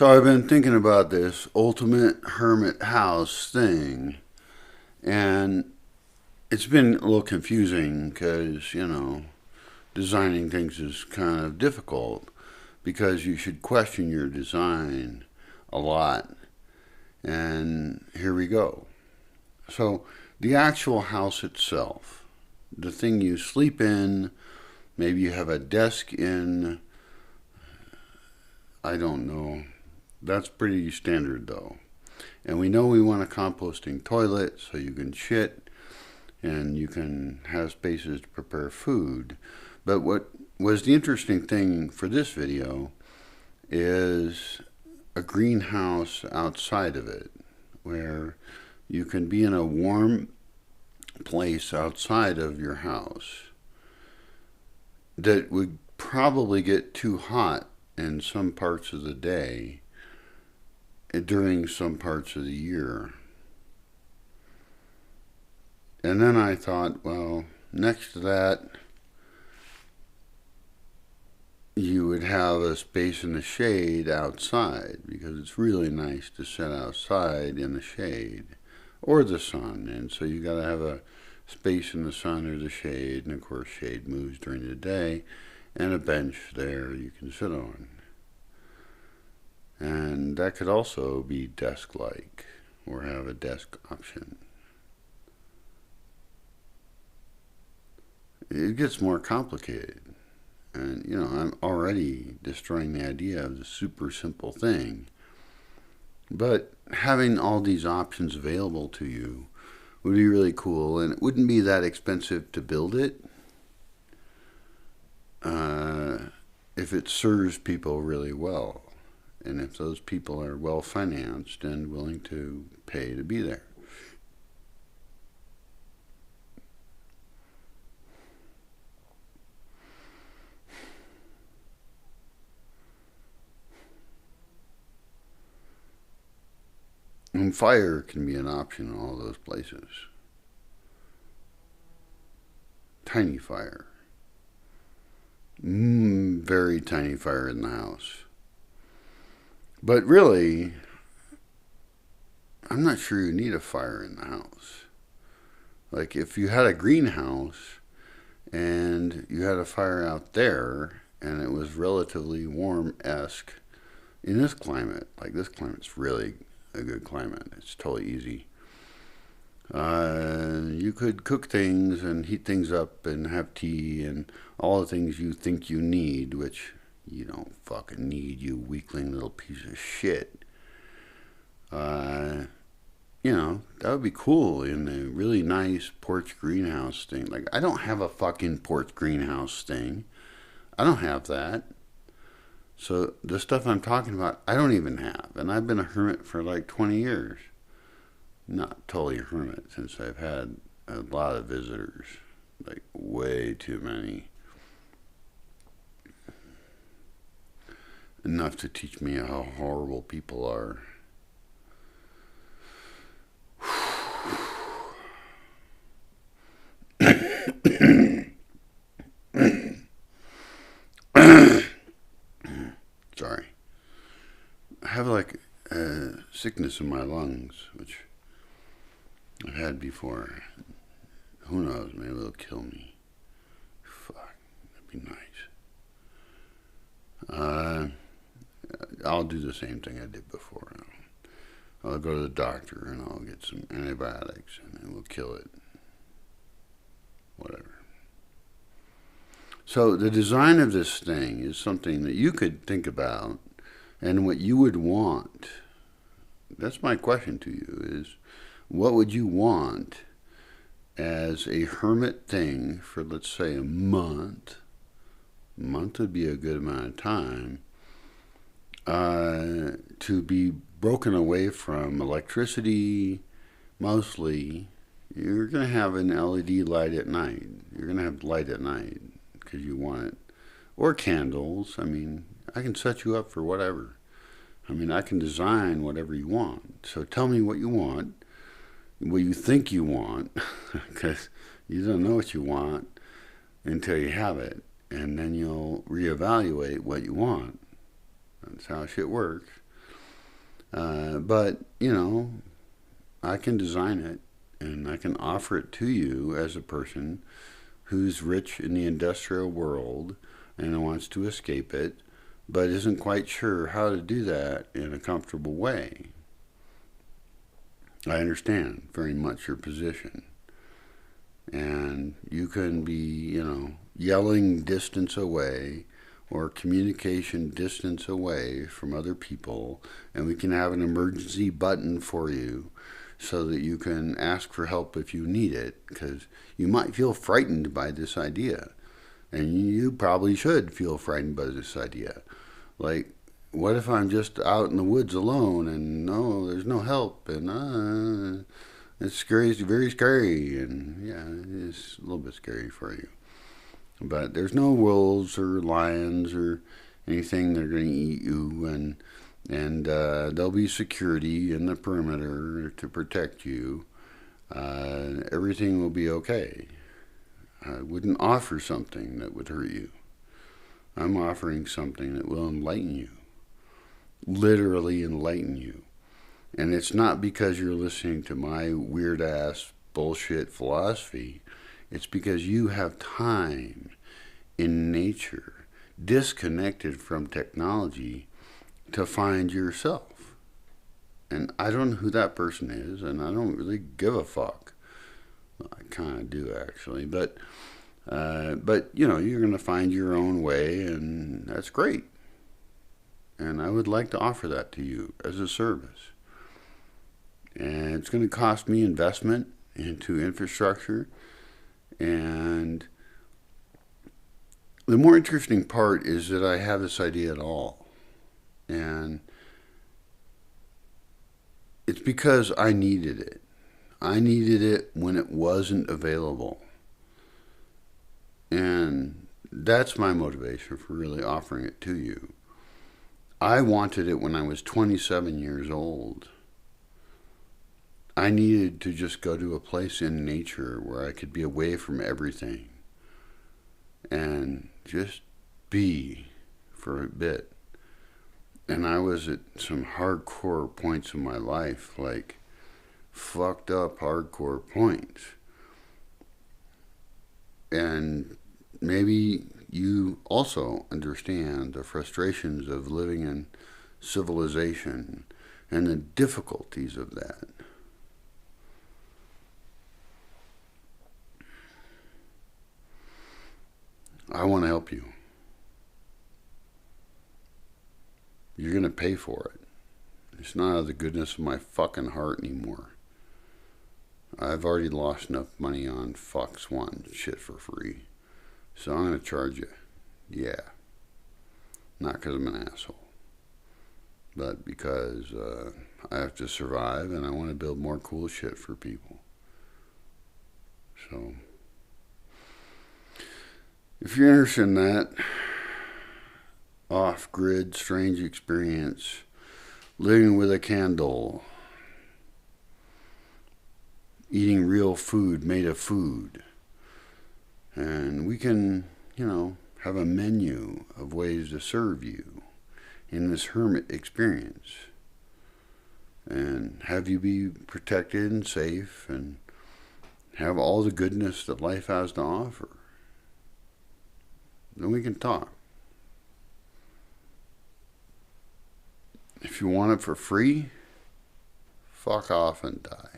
So I've been thinking about this ultimate hermit house thing, and it's been a little confusing because, designing things is kind of difficult because you should question your design a lot. And here we go. So, the actual house itself, the thing you sleep in, maybe you have a desk in, I don't know. That's pretty standard though. And we know we want a composting toilet so you can shit and you can have spaces to prepare food. But what was the interesting thing for this video is a greenhouse outside of it where you can be in a warm place outside of your house that would probably get too hot in some parts of the day during some parts of the year. And then I thought, well, next to that, you would have a space in the shade outside because it's really nice to sit outside in the shade or the sun. And so you got to have a space in the sun or the shade. And of course, shade moves during the day, and a bench there you can sit on. And that could also be desk-like or have a desk option. It gets more complicated. And, I'm already destroying the idea of the super simple thing. But having all these options available to you would be really cool, and it wouldn't be that expensive to build it if it serves people really well. And if those people are well financed and willing to pay to be there. And fire can be an option in all those places. Tiny fire. Very tiny fire in the house. But really, I'm not sure you need a fire in the house. Like if you had a greenhouse and you had a fire out there and it was relatively warm-esque in this climate, like this climate's really a good climate. It's totally easy. You could cook things and heat things up and have tea and all the things you think you need, which you don't fucking need, you weakling little piece of shit. That would be cool in a really nice porch greenhouse thing. Like, I don't have a fucking porch greenhouse thing. I don't have that. So the stuff I'm talking about, I don't even have. And I've been a hermit for like 20 years. Not totally a hermit since I've had a lot of visitors. Like way too many. Enough to teach me how horrible people are. Sorry. I have like a sickness in my lungs, which I've had before. Who knows? Maybe it'll kill me. Fuck. That'd be nice. I'll do the same thing I did before. I'll go to the doctor and I'll get some antibiotics and it will kill it. Whatever. So the design of this thing is something that you could think about and what you would want. That's my question to you is, what would you want as a hermit thing for, let's say, a month? A month would be a good amount of time to be broken away from electricity. Mostly, you're going to have an LED light at night. You're going to have light at night because you want it. Or candles. I mean, I can set you up for whatever. I mean, I can design whatever you want. So tell me what you want, what you think you want, because you don't know what you want until you have it. And then you'll reevaluate what you want. That's how shit works. But, you know, I can design it and I can offer it to you as a person who's rich in the industrial world and wants to escape it, but isn't quite sure how to do that in a comfortable way. I understand very much your position. And you can be, yelling distance away or communication distance away from other people, and we can have an emergency button for you so that you can ask for help if you need it, because you might feel frightened by this idea. And you probably should feel frightened by this idea. Like, what if I'm just out in the woods alone and no, there's no help and it's scary, it's very scary, and yeah, it's a little bit scary for you. But there's no wolves or lions or anything that are going to eat you, and there'll be security in the perimeter to protect you. Everything will be okay. I wouldn't offer something that would hurt you. I'm offering something that will enlighten you, literally enlighten you. And it's not because you're listening to my weird ass bullshit philosophy. It's because you have time in nature, disconnected from technology, to find yourself. And I don't know who that person is, and I don't really give a fuck. Well, I kind of do actually, but you're going to find your own way, and that's great. And I would like to offer that to you as a service. And it's going to cost me investment into infrastructure. And the more interesting part is that I have this idea at all. And it's because I needed it. I needed it when it wasn't available. And that's my motivation for really offering it to you. I wanted it when I was 27 years old. I needed to just go to a place in nature where I could be away from everything and just be for a bit. And I was at some hardcore points in my life, like fucked up hardcore points. And maybe you also understand the frustrations of living in civilization and the difficulties of that. I want to help you. You're going to pay for it. It's not out of the goodness of my fucking heart anymore. I've already lost enough money on Fox One shit for free. So I'm going to charge you. Yeah. Not because I'm an asshole. But because I have to survive and I want to build more cool shit for people. So if you're interested in that off-grid strange experience, living with a candle, eating real food made of food, and we can, have a menu of ways to serve you in this hermit experience and have you be protected and safe and have all the goodness that life has to offer. Then we can talk. If you want it for free, fuck off and die.